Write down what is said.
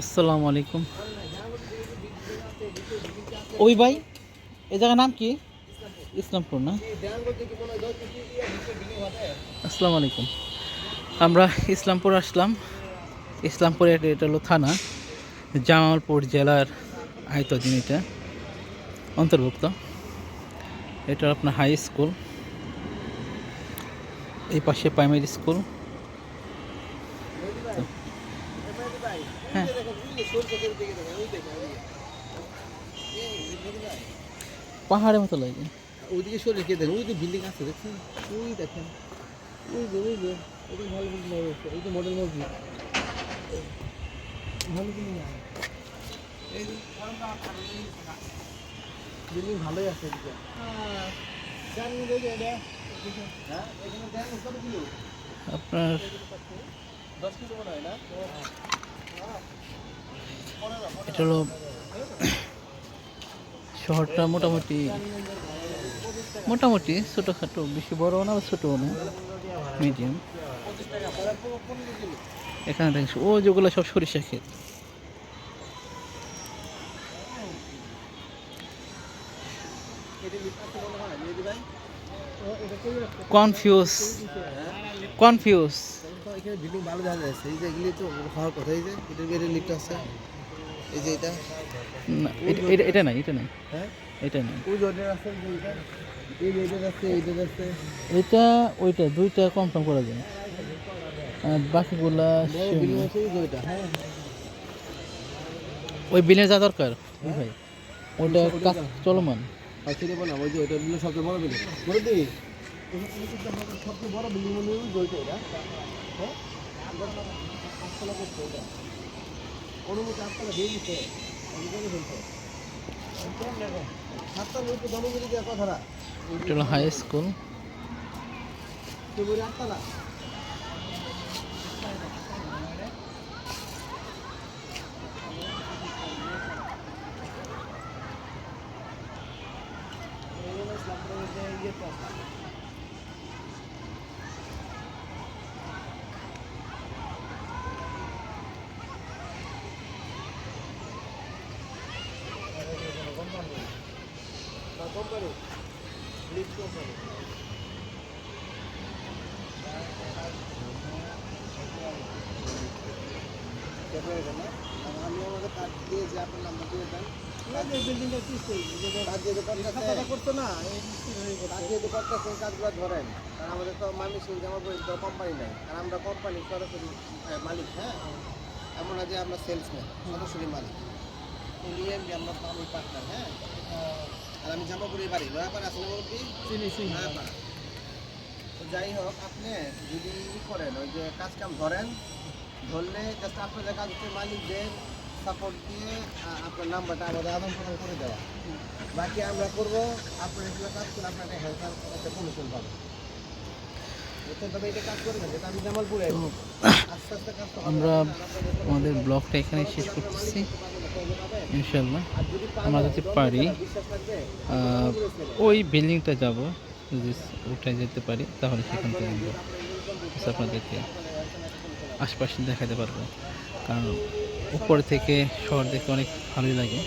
আসসালামু আলাইকুম। ওই ভাই, এই জায়গার নাম কি? ইসলামপুর না? আসসালামু আলাইকুম। আমরা ইসলামপুর আসলাম। ইসলামপুরে এটা হলো থানা, জামালপুর জেলার আয়তাধীন এটা অন্তর্ভুক্ত। এটা আপনার হাই স্কুল, এই পাশে প্রাইমারি স্কুল। হ্যাঁ, পাহাড়ের মতো লাগে। ওইদিকে সরে গিয়ে দেখেন, ওই যে বিল্ডিং আছে দেখছেন, ওই দেখেন, ওই যে ওটা ভালো বিল্ডিং হয়েছে, ওই যে মডেল মসজিদ ভালো বিল্ডিং এই বিল্ডিং ভালোই আছে এদিকে। আপনার 10 কিলো মনে হয় না? এটা হলো শহরটা মোটামুটি মোটামুটি ছোটোখাটো, বেশি বড়ও না ছোটও না, মিডিয়াম। এখানে দেখছি ও যেগুলো সব সরিষা ক্ষেত। কনফিউজ কনফিউজ এখানে বিল্ডিং ভালো দেখা যাচ্ছে, এই যে এগুলি তো হওয়ার কথা, এই যে এটার লিফট আছে, এই যে এটা না, এটা নাই, এটা নাই, হ্যাঁ এটা নাই। ওই যে আছে, এই যে এটা আছে, এইটা আছে, এটা ওইটা দুইটা কনফার্ম করা যায়, আর বাকিগুলা বড় বিল্ডিং আছে এই যে ওইটা। হ্যাঁ ওই বিলের যা দরকার ভাই, ওটা কাজ চলমান। আর সেটা বলা ওই যে ওইটা বিল্ডিং সবচেয়ে বড় বিল্ডিং, বড় দিই সবচেয়ে বড় বিল্ডিং মনে হয় ওইটা, এটা হ্যাঁ আটতলা করছে, ওটা অনুমতি আটতলা দিয়ে দিচ্ছে, সাতটা লোক জনগণি দেওয়ার কথাটা, এটা হলো হাই স্কুল। আটতলা কোম্পানি লিফট কোম্পানি। আমি আমাকে কাজ দিয়ে যে আপনার নাম্বার দিয়ে দেন, বিল্ডিংটা কাজ যেতে করতো না, কাজ যেতে করতেছে কাজগুলো ধরেন, কারণ আমাদের তো মানুষ জামা পড়ে তো কোম্পানি নাই, আর আমরা কোম্পানি সরাসরি মালিক। হ্যাঁ এমন না যে আমরা সেলসম্যান, সরাসরি মালিক ইন্ডিয়ান, আমরা আমি পার্টনার। হ্যাঁ আর আমি জামাপুরি বাড়ি নয়াপাড়া আসলে বলছি নয়াপাড়া। তো যাই হোক, আপনি যদি করেন ওই যে কাজ কাম ধরেন, ধরলে জাস্ট আপনাদের কাজ হচ্ছে মালিকদের সাপোর্ট দিয়ে আপনার নাম্বারটা আমাদের আদান প্রদান করে দেওয়া, বাকি আমরা করবো। আপনার এগুলো কাজ করে আপনার একটা হেল্পার একটা কমিশন পাবেন। তবে এটা কাজ করে না, যেটা আমি জামালপুরে আস্তে আস্তে কাজ আমরা আমাদের ব্লগটা এখানে শেষ করতেছি। ইনশাল্লাহ আমরা যদি পারি ওই বিল্ডিংটা যাব, যদি ওটা যেতে পারি তাহলে সেখান থেকে আমরা আপনাদেরকে আশপাশে দেখাতে পারবো, কারণ উপর থেকে শহর দেখতে অনেক ভালোই লাগে।